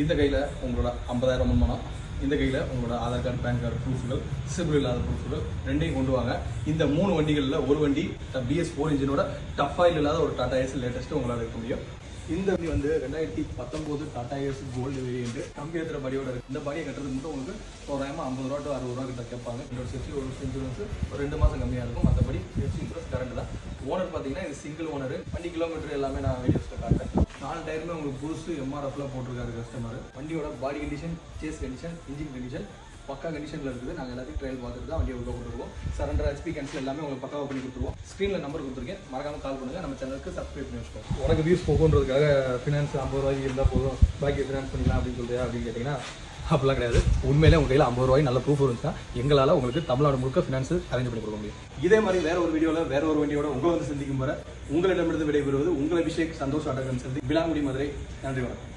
இந்த கையில் உங்களோட 50,000 முன்மணம், இந்த கையில் உங்களோட ஆதார் கார்டு, பேன் கார்டு ப்ரூஃப்கள், சிபில் இல்லாத ப்ரூஃப்கள் ரெண்டையும் கொண்டு வாங்க. இந்த 3 வண்டிகளில் ஒரு வண்டி BS4 இன்ஜினோட டஃப் ஆயில் இல்லாத ஒரு டாடா ஏஸ் லேட்டஸ்ட்டு உங்களால் இருக்க முடியும். இந்த வண்டி வந்து 2019 டாடா ஏஸ் கோல்டு வேரியண்ட் கம்பி ஏற்றுற பாடியோட இருக்குது. இந்த பாடியை கட்டுறதுக்கு மட்டும் உங்களுக்கு தோராயமாக 50 ரூபா to 60 ரூபா கிட்ட கேட்பாங்க. இன்னொரு சேஃப்டி ஒரு இன்சூரன்ஸ் ஒரு 2 மாதம் கம்மியாக இருக்கும். மற்றபடி சேஃப்டி இன்சூரன்ஸ் கரண்ட் தான். ஓனர் பார்த்தீங்கன்னா இது சிங்கிள் ஓனர். வண்டி கிலோமீட்டர் எல்லாமே நான் வீடியோஸில் காட்டுறேன். 4 டயருமே உங்களுக்கு புதுசு MRFல போட்டிருக்காரு கஸ்டமர். வண்டியோட body condition, chassis condition, engine condition பக்கா கண்டிஷனில் இருக்குது. நாங்கள் எல்லாத்தையும் ட்ரையல் பார்த்துட்டு தான் வண்டியை உள்ள கொடுத்துருவோம். சரண்டர், HP கேன்சல் எல்லாமே உங்களுக்கு பக்காவாக பண்ணி கொடுத்துருவோம். ஸ்க்ரீனில் நம்பர் கொடுத்துருக்கேன், மறக்காமல் கால் பண்ணுங்கள். நம்ம சேனலுக்கு சப்ஸ்கிரைப் பண்ணி வச்சுக்கோங்க. உனக்கு வியூஸ் போகுன்றதுக்காக ஃபினான்ஸ் 50 ரூபாய்க்கு இருந்தால் போதும், பாக்கி ஃபினான்ஸ் பண்ணிக்கலாம் அப்படின்னு சொல்லியா அப்படின்னு கேட்டிங்கன்னா அப்படிலாம் கிடையாது. உண்மையிலே உங்கள் கையில் 50 ரூபாய் நல்ல ப்ரூஃப் இருந்துச்சுன்னா எங்களால் உங்களுக்கு தமிழ்நாடு முழுக்க ஃபினான்ஸ் அரேஞ்ச் பண்ணி கொடுக்க முடியும். இதே மாதிரி வேற ஒரு வீடியோவில் வேற ஒரு வண்டியோட உங்களை வந்து சந்திக்கும் வர உங்களிடமிருந்து விடைபெறுவது உங்கள் அபிஷேக் சந்தோஷ் ஆட்டோ கன்சல்டிங், விலாங்குடி, மதுரை. நன்றி, வணக்கம்.